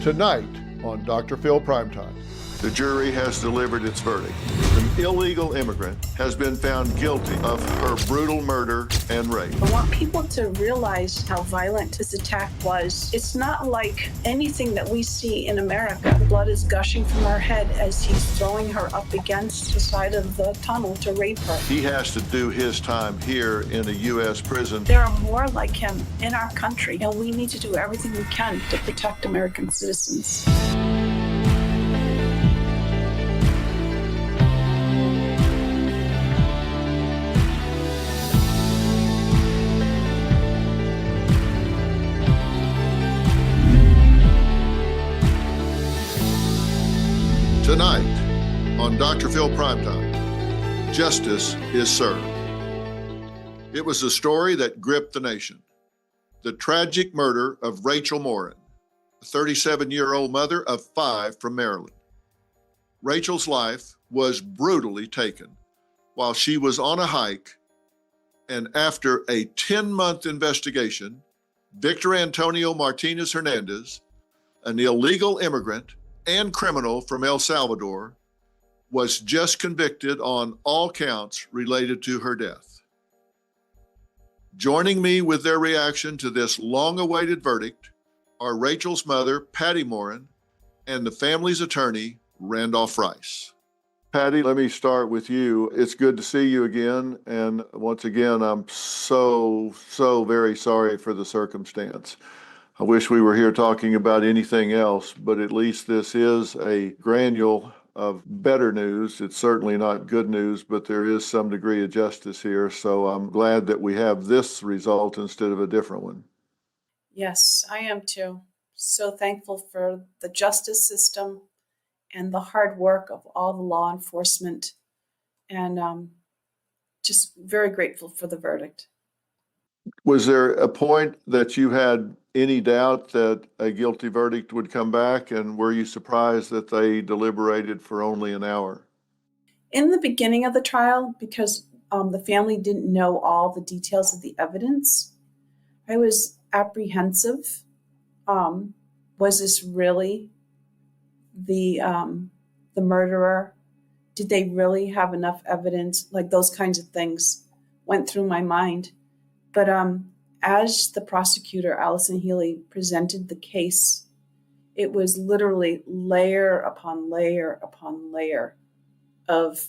Tonight on Dr. Phil Primetime. The jury has delivered its verdict. An illegal immigrant has been found guilty of her brutal murder and rape. I want people to realize how violent this attack was. It's not like anything that we see in America. Blood is gushing from her head as he's throwing her up against the side of the tunnel to rape her. He has to do his time here in a U.S. prison. There are more like him in our country, and we need to do everything we can to protect American citizens. Tonight on Dr. Phil Primetime, justice is served. It was a story that gripped the nation. The tragic murder of Rachel Morin, a 37-year-old mother of 5 from Maryland. Rachel's life was brutally taken while she was on a hike, and after a 10-month investigation, Victor Antonio Martinez Hernandez, an illegal immigrant and criminal from El Salvador, was just convicted on all counts related to her death. Joining me with their reaction to this long-awaited verdict are Rachel's mother, Patty Morin, and the family's attorney, Randolph Rice. Patty, let me start with you. It's good to see you again. And once again, I'm so very sorry for the circumstance. I wish we were here talking about anything else, but at least this is a granule of better news. It's certainly not good news, but there is some degree of justice here. So I'm glad that we have this result instead of a different one. Yes, I am too. So thankful for the justice system and the hard work of all the law enforcement, and just very grateful for the verdict. Was there a point that you had any doubt that a guilty verdict would come back, and were you surprised that they deliberated for only an hour? In the beginning of the trial, because the family didn't know all the details of the evidence, I was apprehensive. Was this really the murderer? Did they really have enough evidence? Like, those kinds of things went through my mind. But as the prosecutor, Allison Healy, presented the case, it was literally layer upon layer upon layer of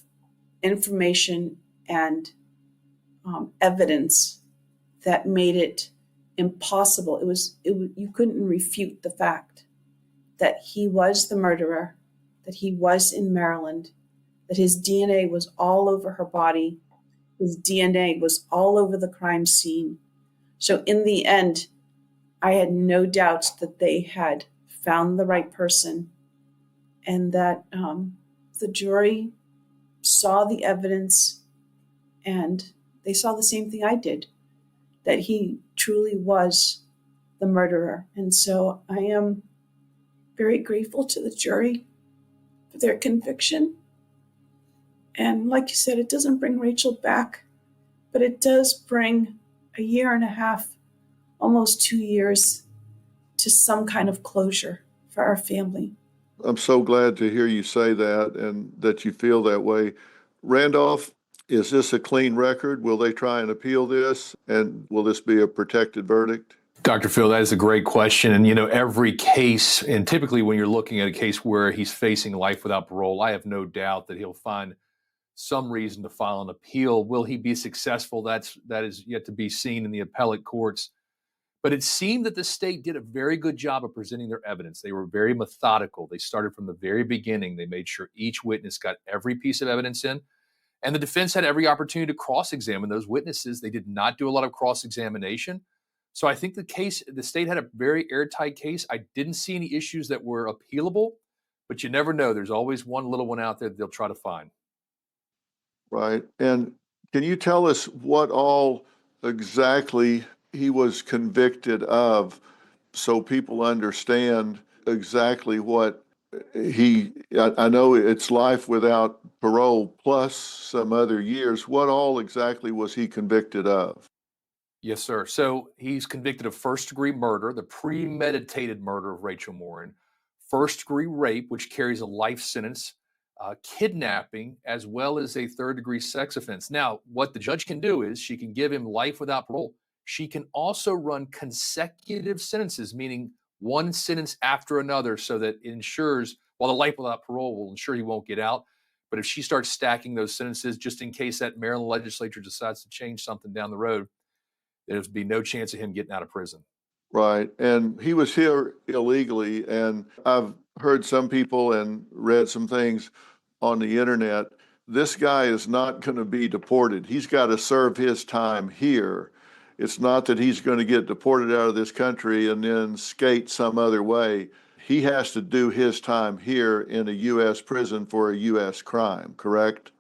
information and evidence that made it impossible. You couldn't refute the fact that he was the murderer, that he was in Maryland, that his DNA was all over her body. His DNA was all over the crime scene. So in the end, I had no doubts that they had found the right person, and that the jury saw the evidence and they saw the same thing I did, that he truly was the murderer. And so I am very grateful to the jury for their conviction. And like you said, it doesn't bring Rachel back, but it does bring a year and a half, almost 2 years, to some kind of closure for our family. I'm so glad to hear you say that and that you feel that way. Randolph, is this a clean record? Will they try and appeal this? And will this be a protected verdict? Dr. Phil, that is a great question. And, every case, and typically when you're looking at a case where he's facing life without parole, I have no doubt that he'll find some reason to file an appeal. Will he be successful? That is yet to be seen in the appellate courts. But it seemed that the state did a very good job of presenting their evidence. They were very methodical. They started from the very beginning. They made sure each witness got every piece of evidence in. And the defense had every opportunity to cross-examine those witnesses. They did not do a lot of cross-examination. So I think the state had a very airtight case. I didn't see any issues that were appealable, but you never know. There's always one little one out there that they'll try to find. Right. And can you tell us what all exactly he was convicted of so people understand exactly what I know it's life without parole plus some other years. What all exactly was he convicted of? Yes, sir. So he's convicted of first-degree murder, the premeditated murder of Rachel Morin, first-degree rape, which carries a life sentence, kidnapping, as well as a third-degree sex offense. Now, what the judge can do is she can give him life without parole. She can also run consecutive sentences, meaning one sentence after another, so that it ensures, while the life without parole will ensure he won't get out. But if she starts stacking those sentences, just in case that Maryland legislature decides to change something down the road, there'd be no chance of him getting out of prison. Right. And he was here illegally. And I've heard some people and read some things on the internet. This guy is not going to be deported. He's got to serve his time here. It's not that he's going to get deported out of this country and then skate some other way. He has to do his time here in a U.S. prison for a U.S. crime, correct?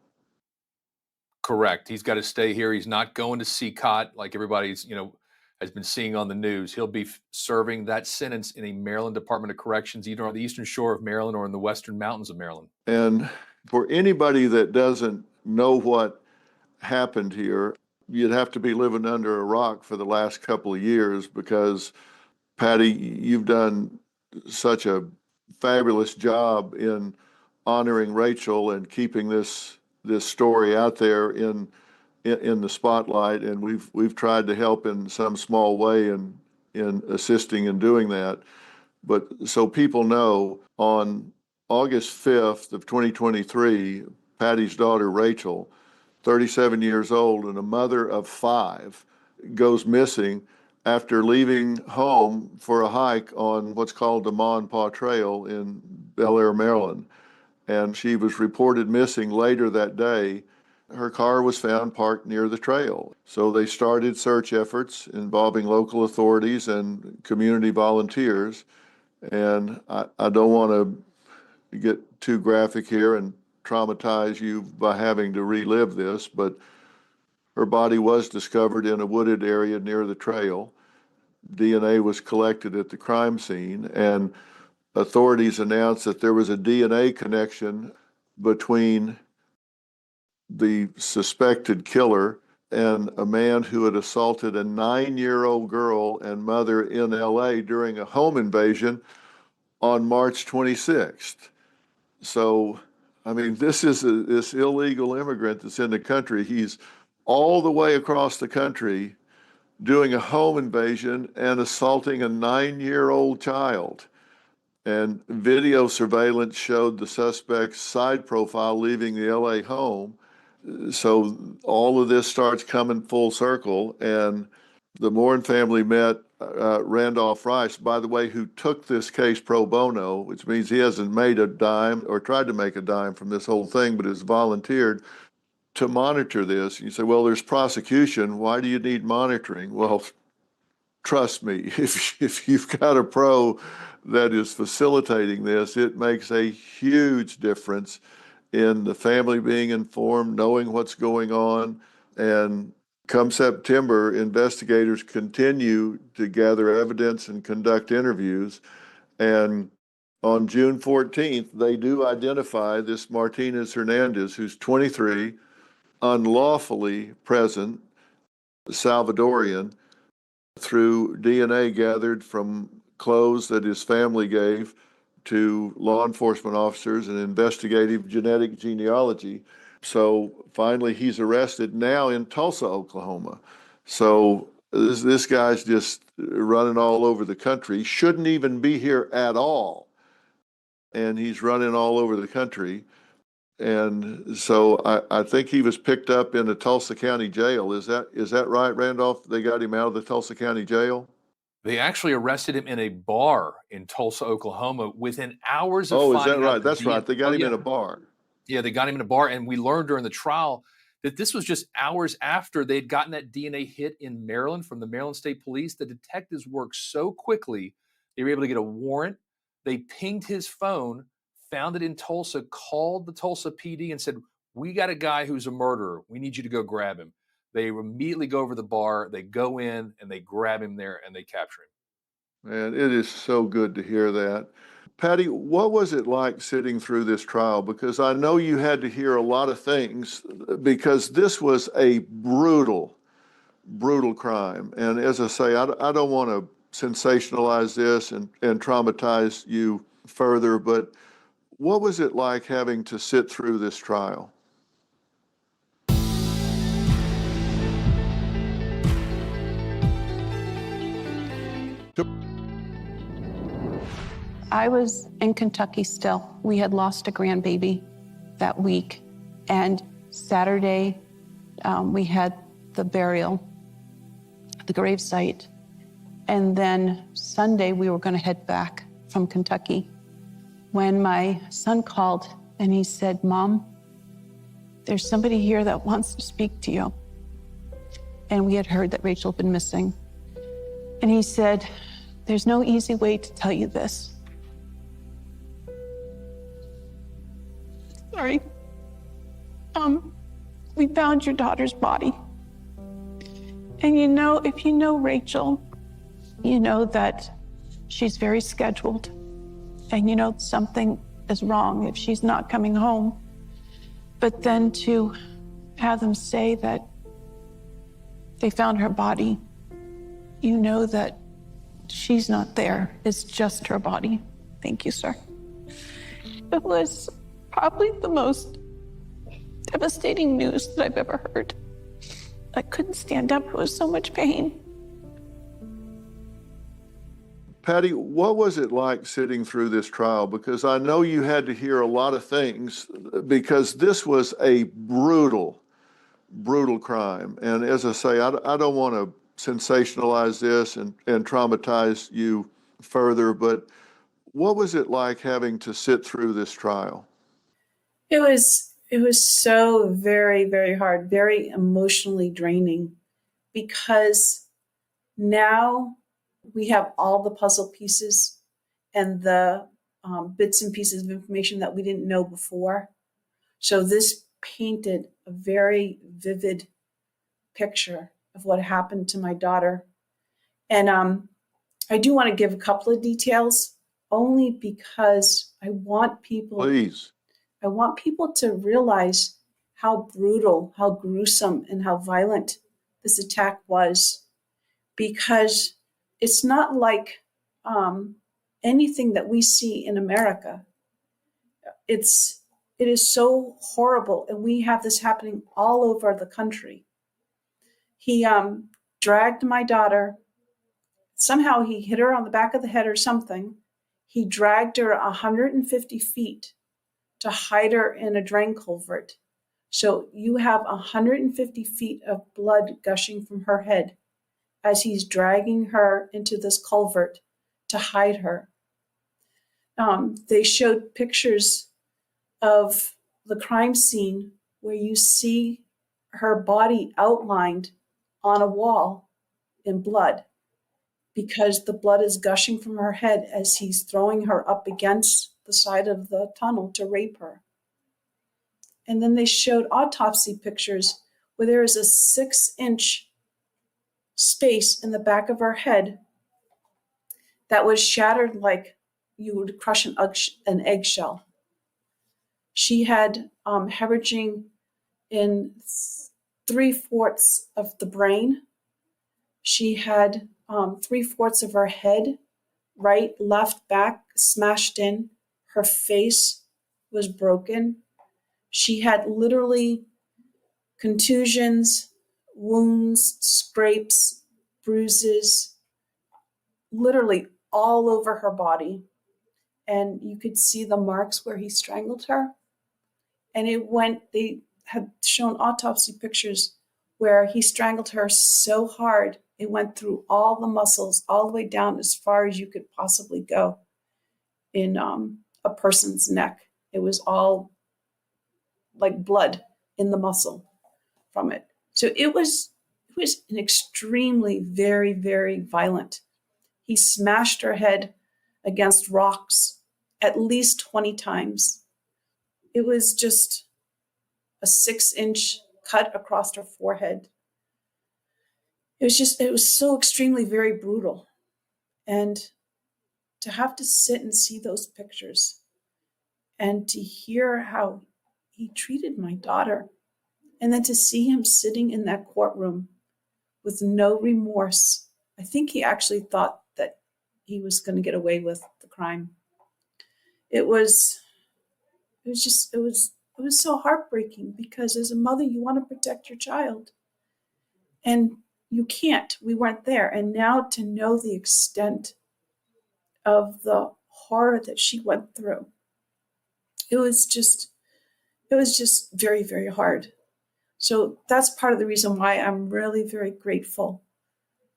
Correct. He's got to stay here. He's not going to CCOT like everybody's, has been seeing on the news. He'll be serving that sentence in a Maryland Department of Corrections, either on the eastern shore of Maryland or in the western mountains of Maryland. And for anybody that doesn't know what happened here, you'd have to be living under a rock for the last couple of years, because Patty, you've done such a fabulous job in honoring Rachel and keeping this story out there in the spotlight, and we've tried to help in some small way in assisting in doing that. But so people know, on August 5th of 2023, Patty's daughter Rachel, 37 years old and a mother of 5, goes missing after leaving home for a hike on what's called the Ma and Pa Trail in Bel Air, Maryland. And she was reported missing later that day. Her car was found parked near the trail. So they started search efforts involving local authorities and community volunteers. And I don't want to get too graphic here and traumatize you by having to relive this, but her body was discovered in a wooded area near the trail. DNA was collected at the crime scene, and authorities announced that there was a DNA connection between the suspected killer and a man who had assaulted a 9-year-old girl and mother in LA during a home invasion on March 26th. So, I mean, this is this illegal immigrant that's in the country. He's all the way across the country doing a home invasion and assaulting a 9-year-old child. And video surveillance showed the suspect's side profile leaving the LA home. So all of this starts coming full circle. And the Morin family met Randolph Rice, by the way, who took this case pro bono, which means he hasn't made a dime or tried to make a dime from this whole thing, but has volunteered to monitor this. You say, well, there's prosecution. Why do you need monitoring? Well, trust me, if you've got a pro that is facilitating this, it makes a huge difference in the family being informed, knowing what's going on. And come September, investigators continue to gather evidence and conduct interviews. And on June 14th, they do identify this Martinez Hernandez, who's 23, unlawfully present, Salvadorian, through DNA gathered from clothes that his family gave to law enforcement officers and investigative genetic genealogy. So finally, he's arrested now in Tulsa, Oklahoma. So this guy's just running all over the country, shouldn't even be here at all. And he's running all over the country. And so I think he was picked up in the Tulsa County Jail. Is that right, Randolph? They got him out of the Tulsa County Jail? They actually arrested him in a bar in Tulsa, Oklahoma, within hours of Oh, is that finding out right? That's right. They got him in a bar. Yeah, they got him in a bar, and we learned during the trial that this was just hours after they'd gotten that DNA hit in Maryland from the Maryland State Police. The detectives worked so quickly, they were able to get a warrant. They pinged his phone, found it in Tulsa, called the Tulsa PD and said, we got a guy who's a murderer. We need you to go grab him. They immediately go over the bar, they go in, and they grab him there, and they capture him. Man, it is so good to hear that. Patty, what was it like sitting through this trial? Because I know you had to hear a lot of things, because this was a brutal, brutal crime. And as I say, I don't want to sensationalize this and traumatize you further, but what was it like having to sit through this trial? I was in Kentucky still. We had lost a grandbaby that week. And Saturday, we had the burial, the gravesite. And then Sunday, we were going to head back from Kentucky. When my son called and he said, "Mom, there's somebody here that wants to speak to you." And we had heard that Rachel had been missing. And he said, "There's no easy way to tell you this. Sorry. We found your daughter's body. And you know, if you know Rachel, you know that she's very scheduled. And you know something is wrong if she's not coming home. But then to have them say that they found her body, you know that she's not there. It's just her body." Thank you, sir. It was probably the most devastating news that I've ever heard. I couldn't stand up. It was so much pain. Patty, what was it like sitting through this trial? Because I know you had to hear a lot of things, because this was a brutal, brutal crime. And as I say, I don't want to sensationalize this and traumatize you further, but what was it like having to sit through this trial? It was so very, very hard, very emotionally draining, because now we have all the puzzle pieces and the bits and pieces of information that we didn't know before. So this painted a very vivid picture of what happened to my daughter. And I do want to give a couple of details, only because I want people Please. I want people to realize how brutal, how gruesome, and how violent this attack was, because it's not like anything that we see in America. It is so horrible, and we have this happening all over the country. He dragged my daughter. Somehow he hit her on the back of the head or something. He dragged her 150 feet to hide her in a drain culvert. So you have 150 feet of blood gushing from her head as he's dragging her into this culvert to hide her. They showed pictures of the crime scene where you see her body outlined on a wall in blood, because the blood is gushing from her head as he's throwing her up against the side of the tunnel to rape her. And then they showed autopsy pictures where there is a 6-inch space in the back of her head that was shattered like you would crush an eggshell. She had hemorrhaging in 3/4 of the brain. She had 3/4 of her head, right, left, back, smashed in. Her face was broken. She had literally contusions, wounds, scrapes, bruises, literally all over her body. And you could see the marks where he strangled her. And they had shown autopsy pictures where he strangled her so hard, it went through all the muscles, all the way down as far as you could possibly go in a person's neck. It was all like blood in the muscle from it. So it was an extremely, very, very violent. He smashed her head against rocks at least 20 times. It was just a 6-inch cut across her forehead. It was so extremely very brutal. And to have to sit and see those pictures and to hear how he treated my daughter, and then to see him sitting in that courtroom with no remorse. I think he actually thought that he was going to get away with the crime. it was it was so heartbreaking, because as a mother you want to protect your child, and you can't. We weren't there. And now to know the extent of the horror that she went through, it was just very, very hard. So that's part of the reason why I'm really very grateful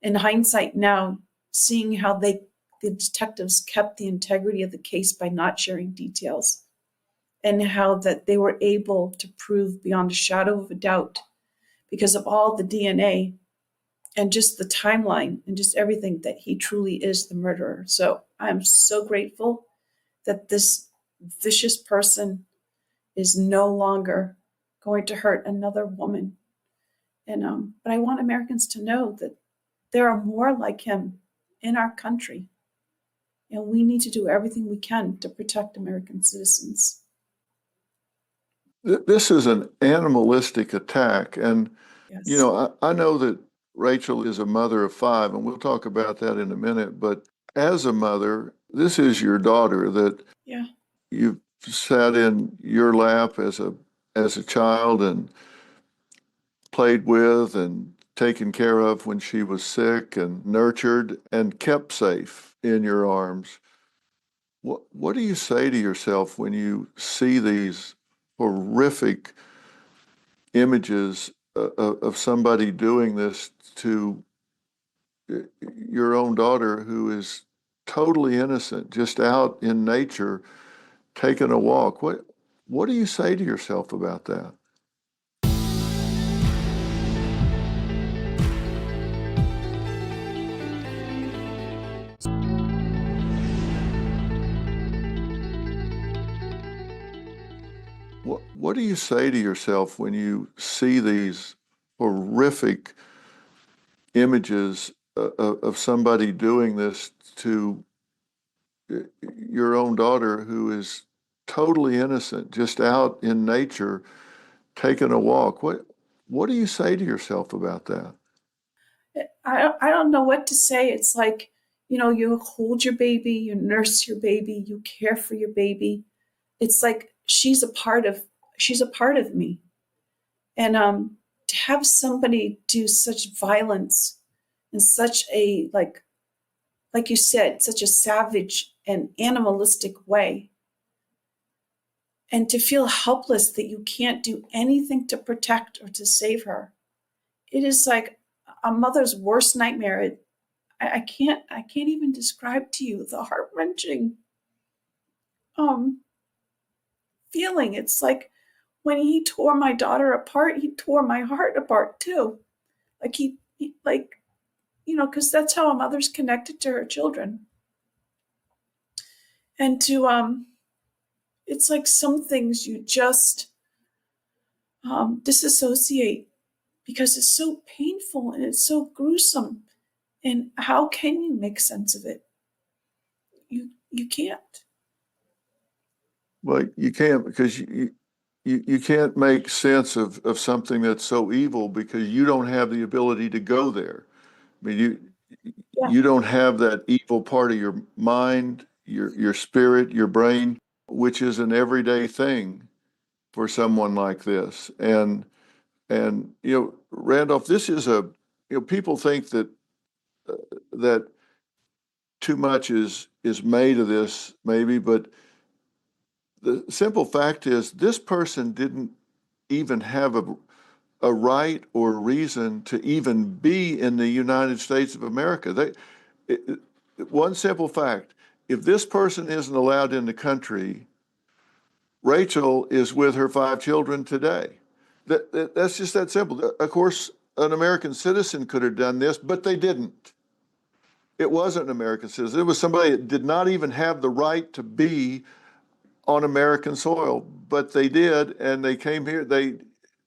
in hindsight now, seeing how the detectives kept the integrity of the case by not sharing details, and how that they were able to prove beyond a shadow of a doubt, because of all the DNA and just the timeline and just everything, that he truly is the murderer. So I'm so grateful that this vicious person is no longer going to hurt another woman. And but I want Americans to know that there are more like him in our country, and we need to do everything we can to protect American citizens. This is an animalistic attack. And, Yes. I know that Rachel is a mother of 5, and we'll talk about that in a minute. But as a mother, this is your daughter that Yeah. you've sat in your lap as a child and played with and taken care of when she was sick, and nurtured and kept safe in your arms. What do you say to yourself when you see these horrific images of somebody doing this to your own daughter, who is totally innocent, just out in nature, taking a walk? What do you say to yourself about that? What do you say to yourself when you see these horrific images of somebody doing this to your own daughter, who is totally innocent, just out in nature, taking a walk? What do you say to yourself about that? I don't know what to say. It's like, you hold your baby, you nurse your baby, you care for your baby. It's like she's a part of me. And to have somebody do such violence in such a, like you said, such a savage and animalistic way, and to feel helpless that you can't do anything to protect or to save her, it is like a mother's worst nightmare. I can't even describe to you the heart-wrenching um feeling. It's like when he tore my daughter apart, he tore my heart apart too. Like he like, because that's how a mother's connected to her children. And to it's like some things you just disassociate, because it's so painful and it's so gruesome. And how can you make sense of it? You can't. Well, you can't, because you can't make sense of something that's so evil, because you don't have the ability to go there. I mean, Yeah. you don't have that evil part of your mind, your spirit, your brain, which is an everyday thing for someone like this. And Randolph, this is people think that too much is made of this, maybe, but the simple fact is this person didn't even have a right or reason to even be in the United States of America. One simple fact: if this person isn't allowed in the country, Rachel is with her 5 children today. That's just that simple. Of course, an American citizen could have done this, but they didn't. It wasn't an American citizen. It was somebody that did not even have the right to be on American soil, but they did, and they came here. They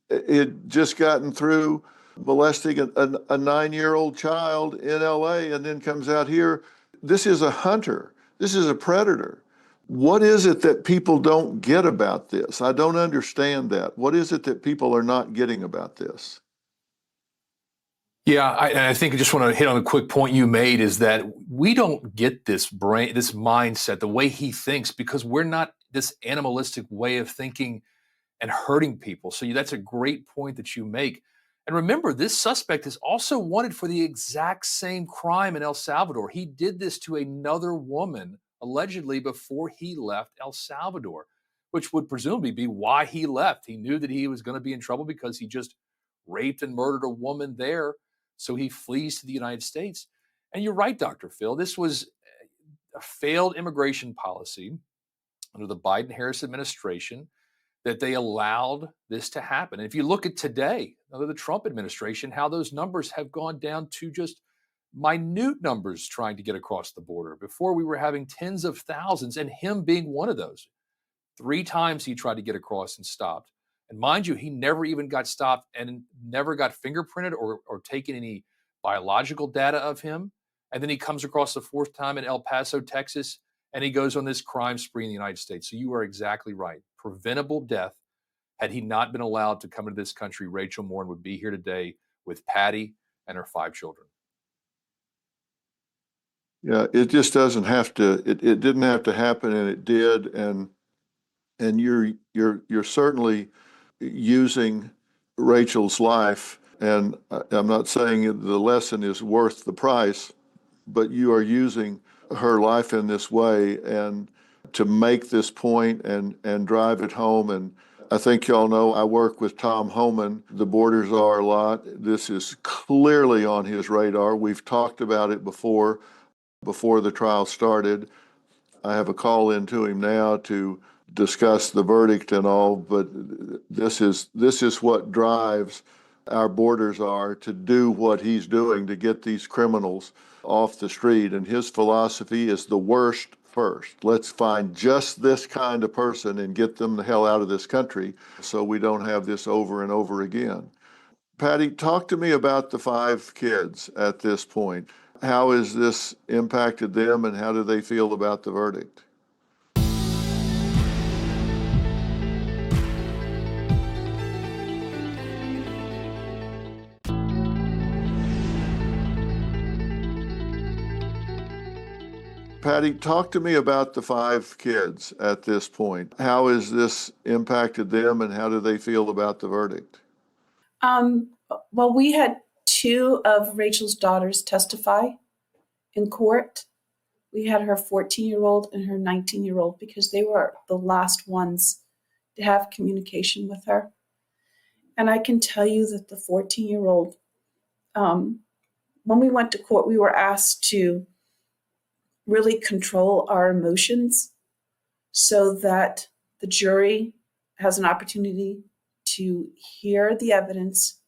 had just gotten through molesting a 9-year-old child in LA, and then comes out here. This is a hunter. This is a predator. What is it that people don't get about this? I don't understand that. What is it that people are not getting about this? Yeah, I think I just want to hit on a quick point you made is that we don't get this mindset, the way he thinks, because we're not this animalistic way of thinking and hurting people. So that's a great point that you make. And remember, this suspect is also wanted for the exact same crime in El Salvador. He did this to another woman, allegedly, before he left El Salvador, which would presumably be why he left. He knew that he was going to be in trouble because he just raped and murdered a woman there. So he flees to the United States. And you're right, Dr. Phil. This was a failed immigration policy under the Biden Harris administration that they allowed this to happen. And if you look at today, under the Trump administration, how those numbers have gone down to just minute numbers trying to get across the border. Before we were having tens of thousands, and him being one of those. 3 times he tried to get across and stopped. And mind you, he never even got stopped and never got fingerprinted or taken any biological data of him. And then he comes across the 4th time in El Paso, Texas, and he goes on this crime spree in the United States. So you are exactly right. Preventable death. Had he not been allowed to come into this country, Rachel Morin would be here today with Patty and her 5 children. Yeah, it just doesn't have to. It didn't have to happen, and it did. And you're certainly using Rachel's life. And I'm not saying the lesson is worth the price, but you are using her life in this way and to make this point and drive it home. And I think y'all know I work with Tom Homan, the Borders Are a lot. This is clearly on his radar. We've talked about it before the trial started. I have a call in to him now to discuss the verdict and all, but this is what drives our Borders Are to do what he's doing to get these criminals off the street. And his philosophy is the worst first. Let's find just this kind of person and get them the hell out of this country so we don't have this over and over again. Patty, talk to me about the 5 kids at this point. How has this impacted them and how do they feel about the verdict? Patty, talk to me about the 5 kids at this point. How has this impacted them and how do they feel about the verdict? Well, we had 2 of Rachel's daughters testify in court. We had her 14-year-old and her 19-year-old because they were the last ones to have communication with her. And I can tell you that the 14-year-old, when we went to court, we were asked to really control our emotions so that the jury has an opportunity to hear the evidence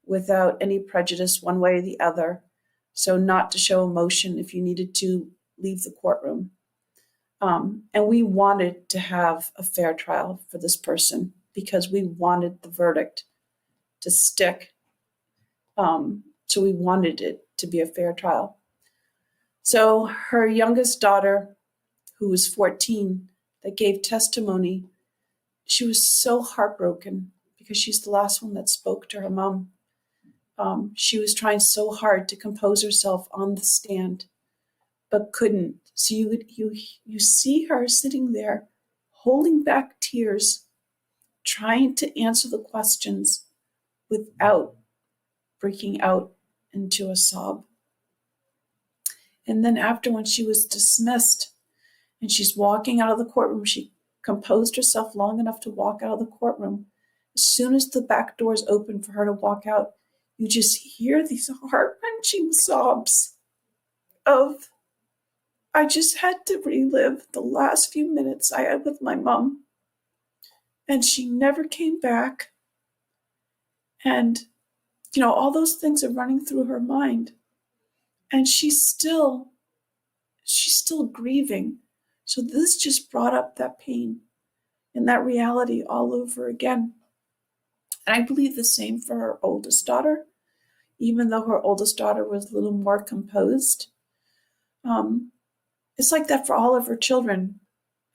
without any prejudice one way or the other. So not to show emotion if you needed to leave the courtroom. And we wanted to have a fair trial for this person because we wanted the verdict to stick. So we wanted it to be a fair trial. So her youngest daughter, who was 14, that gave testimony, she was so heartbroken because she's the last one that spoke to her mom. She was trying so hard to compose herself on the stand, but couldn't. So you see her sitting there, holding back tears, trying to answer the questions without breaking out into a sob. And then after, when she was dismissed and she's walking out of the courtroom, she composed herself long enough to walk out of the courtroom. As soon as the back doors open for her to walk out, you just hear these heart-wrenching sobs of, I just had to relive the last few minutes I had with my mom. And she never came back. And, all those things are running through her mind. And she's still grieving. So this just brought up that pain and that reality all over again. And I believe the same for her oldest daughter, even though her oldest daughter was a little more composed. It's like that for all of her children.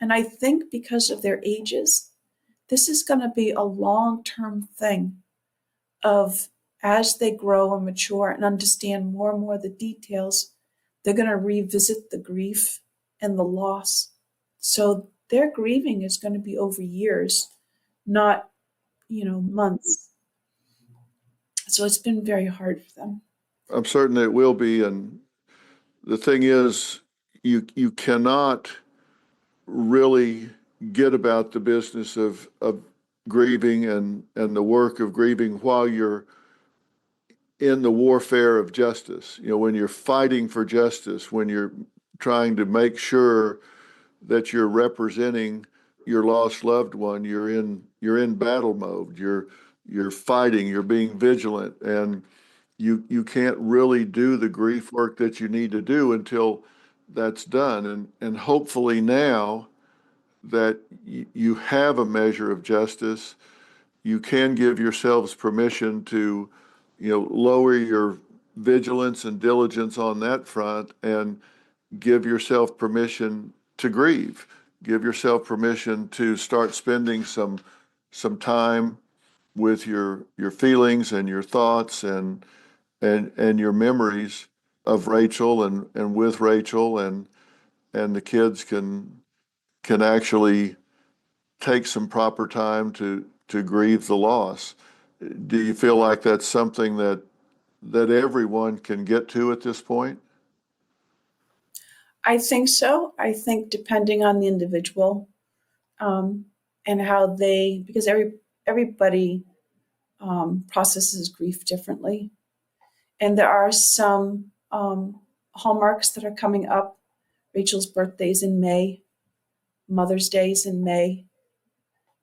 And I think because of their ages, this is going to be a long-term thing of as they grow and mature and understand more and more of the details, they're going to revisit the grief and the loss. So their grieving is going to be over years, not, months. So it's been very hard for them. I'm certain it will be. And the thing is, you cannot really get about the business of grieving and the work of grieving while you're in the warfare of justice. When you're fighting for justice, when you're trying to make sure that you're representing your lost loved one, you're in battle mode. You're fighting, you're being vigilant, and you can't really do the grief work that you need to do until that's done. And hopefully now that you have a measure of justice, you can give yourselves permission to, lower your vigilance and diligence on that front and give yourself permission to grieve. Give yourself permission to start spending some time with your feelings and your thoughts and your memories of Rachel and with Rachel, and the kids can actually take some proper time to grieve the loss. Do you feel like that's something that everyone can get to at this point? I think so. I think depending on the individual, and how because everybody processes grief differently. And there are some hallmarks that are coming up. Rachel's birthday's in May, Mother's Day's in May,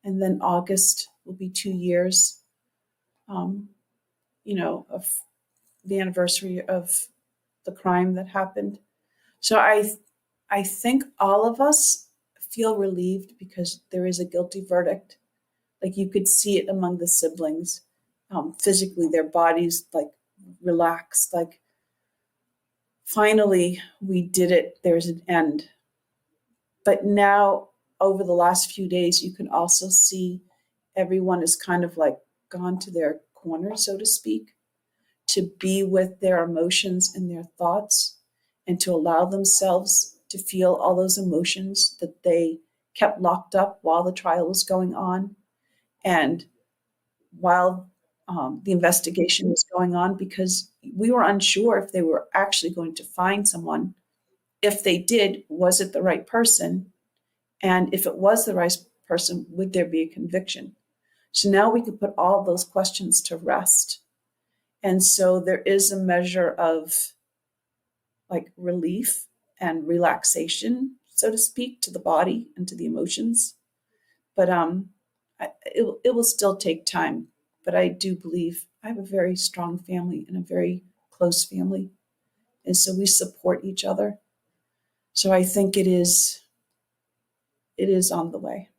and then August will be 2 years, of the anniversary of the crime that happened. So I think all of us feel relieved because there is a guilty verdict. Like you could see it among the siblings, physically, their bodies like relaxed, like finally we did it, there's an end. But now over the last few days, you can also see everyone is kind of like gone to their corner, so to speak, to be with their emotions and their thoughts and to allow themselves to feel all those emotions that they kept locked up while the trial was going on and while the investigation was going on, because we were unsure if they were actually going to find someone. If they did, was it the right person? And if it was the right person, would there be a conviction? So now we can put all those questions to rest. And so there is a measure of like relief and relaxation, so to speak, to the body and to the emotions. But it will still take time. But I do believe I have a very strong family and a very close family. And so we support each other. So I think it is on the way.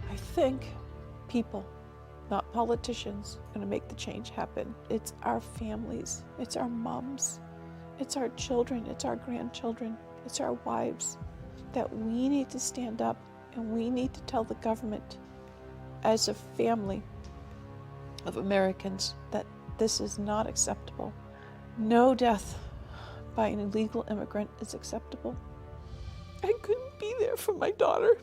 I think people, not politicians, are going to make the change happen. It's our families, it's our moms, it's our children, it's our grandchildren, it's our wives, that we need to stand up and we need to tell the government as a family of Americans that this is not acceptable. No death by an illegal immigrant is acceptable. I couldn't be there for my daughter,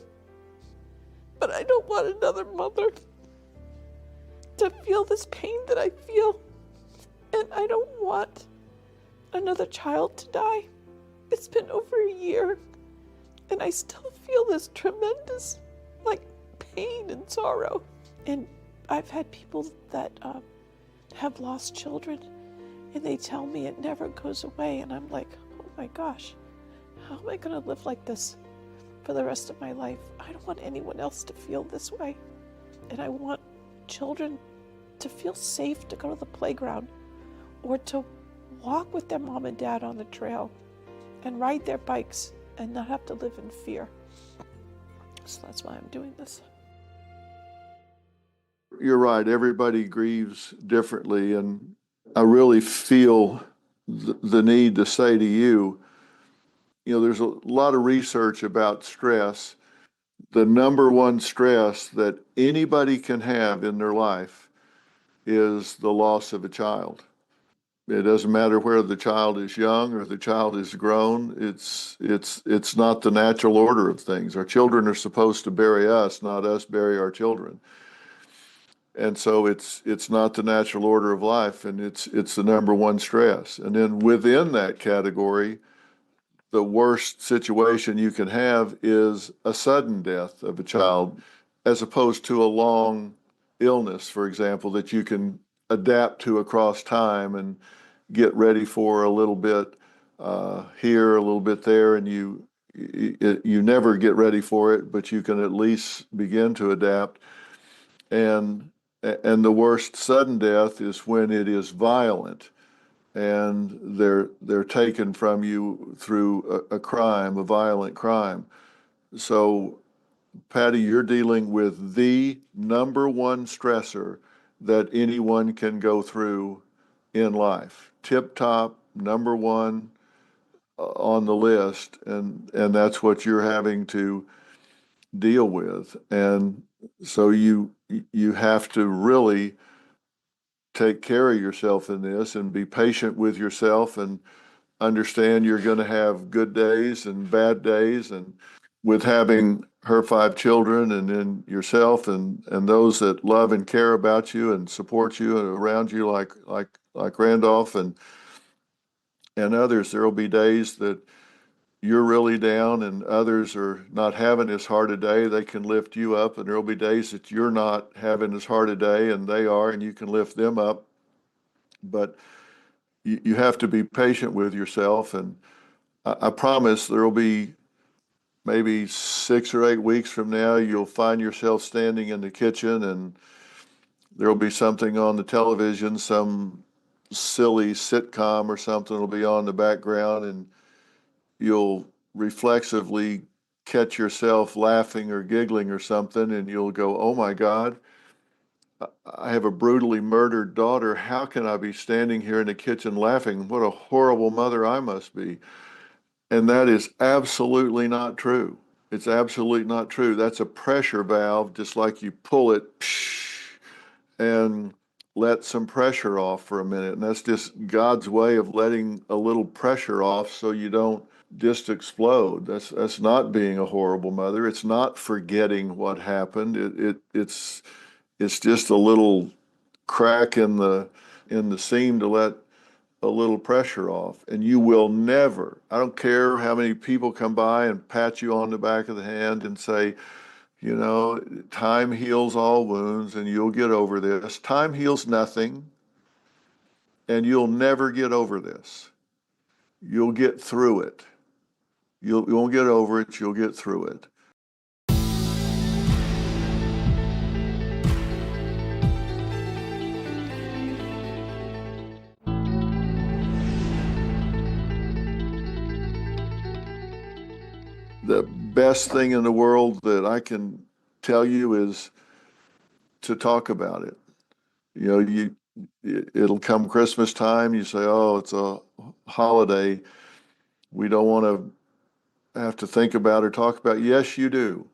but I don't want another mother to feel this pain that I feel. And I don't want another child to die. It's been over a year, and I still feel this tremendous, pain and sorrow. And I've had people that have lost children, and they tell me it never goes away. And I'm like, oh my gosh, how am I going to live like this for the rest of my life? I don't want anyone else to feel this way. And I want children to feel safe to go to the playground or to walk with their mom and dad on the trail and ride their bikes and not have to live in fear. So that's why I'm doing this. You're right. Everybody grieves differently. And I really feel the need to say to you, there's a lot of research about stress. The number one stress that anybody can have in their life is the loss of a child. It doesn't matter whether the child is young or the child is grown. It's not the natural order of things. Our children are supposed to bury us, not us bury our children. And so it's not the natural order of life, and it's the number one stress. And then within that category, the worst situation you can have is a sudden death of a child, as opposed to a long illness, for example, that you can adapt to across time and get ready for a little bit here, a little bit there, and you never get ready for it, but you can at least begin to adapt. And the worst sudden death is when it is violent and they're taken from you through a crime, a violent crime. So, Patty, you're dealing with the number one stressor that anyone can go through in life. Tip top, number one on the list, and that's what you're having to deal with. And so you have to really take care of yourself in this and be patient with yourself and understand you're going to have good days and bad days. And with having her 5 children and then yourself and those that love and care about you and support you and around you like Randolph and others, there will be days that you're really down and others are not having as hard a day. They can lift you up, and there'll be days that you're not having as hard a day and they are, and you can lift them up. But you have to be patient with yourself, and I promise there'll be maybe 6 or 8 weeks from now, you'll find yourself standing in the kitchen and there'll be something on the television, some silly sitcom or something will be on the background, and you'll reflexively catch yourself laughing or giggling or something, and you'll go, oh my God, I have a brutally murdered daughter. How can I be standing here in the kitchen laughing? What a horrible mother I must be. And that is absolutely not true. It's absolutely not true. That's a pressure valve, just like you pull it and let some pressure off for a minute. And that's just God's way of letting a little pressure off so you don't just explode. That's not being a horrible mother. It's not forgetting what happened. It's just a little crack in the seam to let a little pressure off. And you will never, I don't care how many people come by and pat you on the back of the hand and say, time heals all wounds and you'll get over this. Time heals nothing, and you'll never get over this. You'll get through it. You won't get over it, you'll get through it. The best thing in the world that I can tell you is to talk about it. It'll come Christmas time, you say, oh, it's a holiday. We don't want to have to think about or talk about. Yes, you do.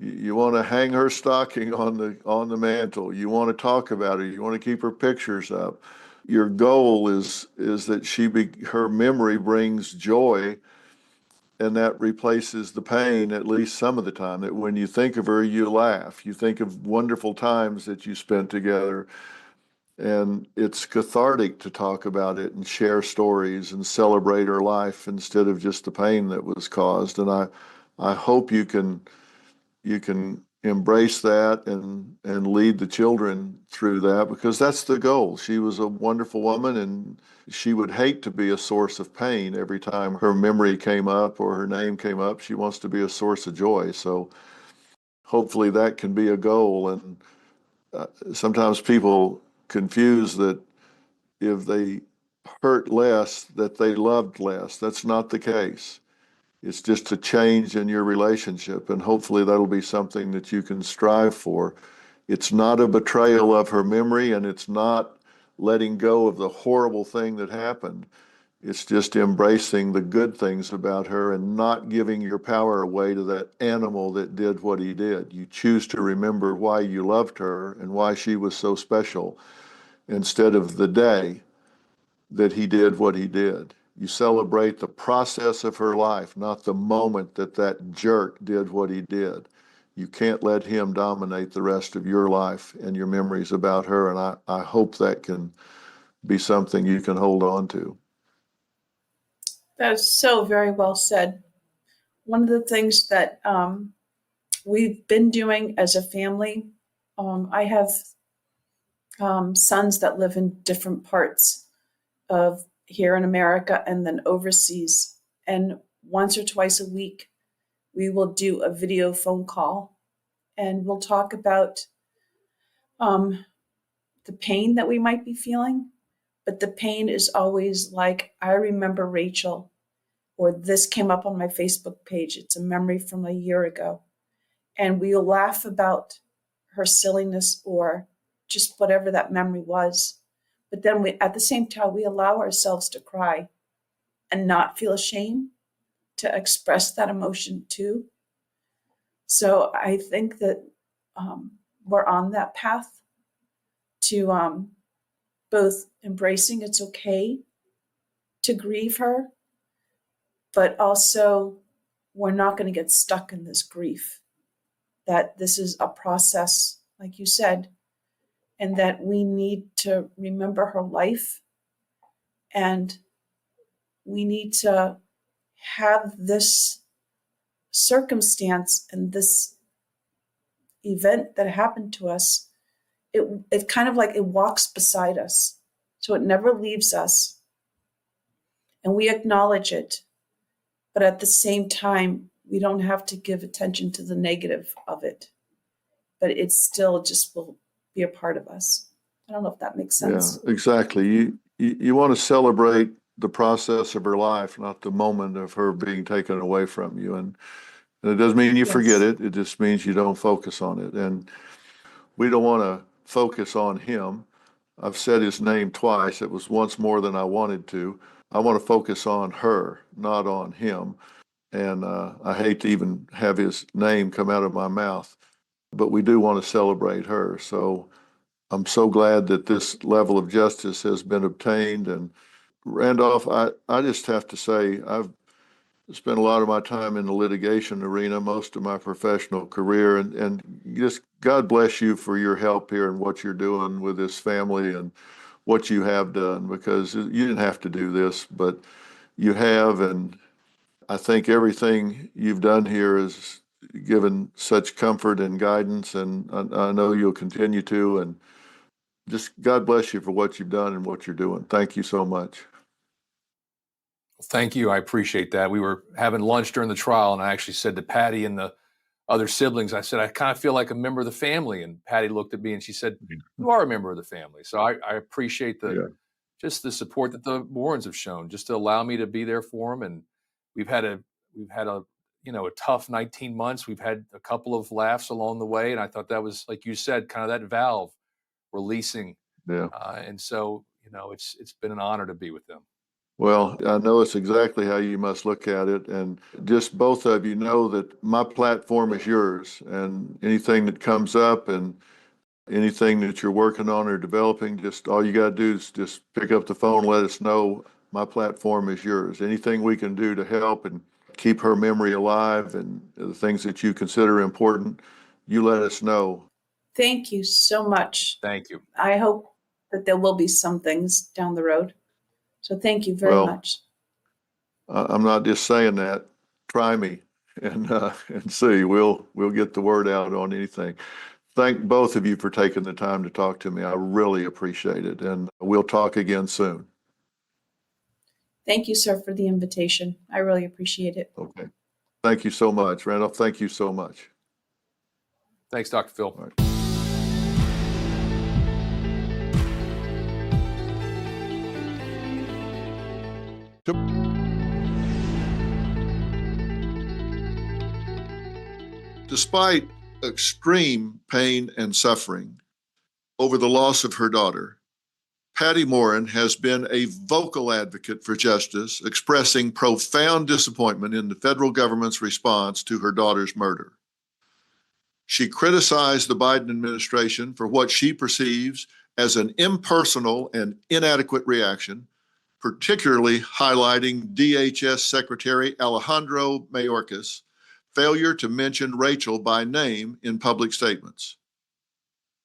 You want to hang her stocking on the mantle. You want to talk about her. You want to keep her pictures up. Your goal is that her memory brings joy, and that replaces the pain at least some of the time. That when you think of her, you laugh. You think of wonderful times that you spent together. And it's cathartic to talk about it and share stories and celebrate her life instead of just the pain that was caused. And I hope you can embrace that and lead the children through that, because that's the goal. She was a wonderful woman, and she would hate to be a source of pain every time her memory came up or her name came up. She wants to be a source of joy. So hopefully that can be a goal. And sometimes people confuse that if they hurt less, that they loved less. That's not the case. It's just a change in your relationship, and hopefully that'll be something that you can strive for. It's not a betrayal of her memory, and it's not letting go of the horrible thing that happened. It's just embracing the good things about her and not giving your power away to that animal that did what he did. You choose to remember why you loved her and why she was so special instead of the day that he did what he did. You celebrate the process of her life, not the moment that that jerk did what he did. You can't let him dominate the rest of your life and your memories about her. And I hope that can be something you can hold on to. That is so very well said. One of the things that we've been doing as a family, I have sons that live in different parts of here in America and then overseas. And once or twice a week, we will do a video phone call and we'll talk about the pain that we might be feeling. But the pain is always like, I remember Rachel, or this came up on my Facebook page. It's a memory from a year ago. And we'll laugh about her silliness or just whatever that memory was. But then we, at the same time, we allow ourselves to cry and not feel ashamed to express that emotion too. So I think that we're on that path to both embracing it's okay to grieve her, but also we're not going to get stuck in this grief, that this is a process, like you said, and that we need to remember her life and we need to have this circumstance and this event that happened to us. It kind of like it walks beside us, so it never leaves us, and we acknowledge it, but at the same time we don't have to give attention to the negative of it, but it still just will be a part of us. I don't know if that makes sense. Yeah, exactly. You want to celebrate the process of her life, not the moment of her being taken away from you. And it doesn't mean you forget Yes. it. It just means you don't focus on it. And we don't want to focus on him. I've said his name twice. It was once more than I wanted to. I want to focus on her, not on him. And I hate to even have his name come out of my mouth, but we do want to celebrate her. So I'm so glad that this level of justice has been obtained. And Randolph, I just have to say, I've spent a lot of my time in the litigation arena, most of my professional career, and just God bless you for your help here and what you're doing with this family and what you have done, because you didn't have to do this, but you have. And I think everything you've done here has given such comfort and guidance, and I know you'll continue to. And just God bless you for what you've done and what you're doing. Thank you so much. Thank you. I appreciate that. We were having lunch during the trial, and I actually said to Patty and the other siblings, I said, I kind of feel like a member of the family. And Patty looked at me and she said, you are a member of the family. So I appreciate just the support that the Warrens have shown, just to allow me to be there for them. And we've had a a tough 19 months. We've had a couple of laughs along the way, and I thought that was, like you said, kind of that valve releasing. Yeah. And so it's been an honor to be with them. Well, I know it's exactly how you must look at it. And just both of you know that my platform is yours, and anything that comes up and anything that you're working on or developing, just all you got to do is just pick up the phone, let us know. My platform is yours. Anything we can do to help and keep her memory alive and the things that you consider important, you let us know. Thank you so much. Thank you. I hope that there will be some things down the road. So thank you very Well, much. I'm not just saying that. Try me and see. We'll get the word out on anything. Thank both of you for taking the time to talk to me. I really appreciate it, and we'll talk again soon. Thank you, sir, for the invitation. I really appreciate it. Okay. Thank you so much, Randolph. Thank you so much. Thanks, Dr. Phil. All right. Despite extreme pain and suffering over the loss of her daughter, Patty Morin has been a vocal advocate for justice, expressing profound disappointment in the federal government's response to her daughter's murder. She criticized the Biden administration for what she perceives as an impersonal and inadequate reaction, particularly highlighting DHS Secretary Alejandro Mayorkas' failure to mention Rachel by name in public statements.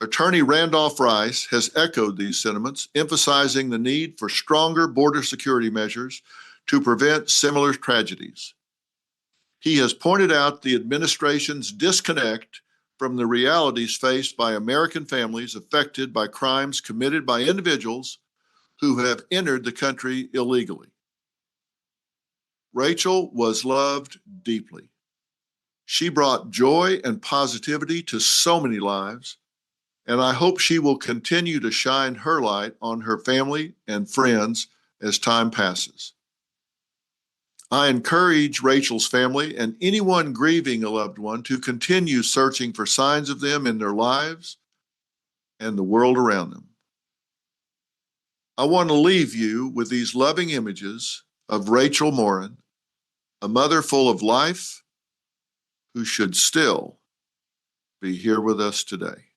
Attorney Randolph Rice has echoed these sentiments, emphasizing the need for stronger border security measures to prevent similar tragedies. He has pointed out the administration's disconnect from the realities faced by American families affected by crimes committed by individuals who have entered the country illegally. Rachel was loved deeply. She brought joy and positivity to so many lives, and I hope she will continue to shine her light on her family and friends as time passes. I encourage Rachel's family and anyone grieving a loved one to continue searching for signs of them in their lives and the world around them. I want to leave you with these loving images of Rachel Morin, a mother full of life who should still be here with us today.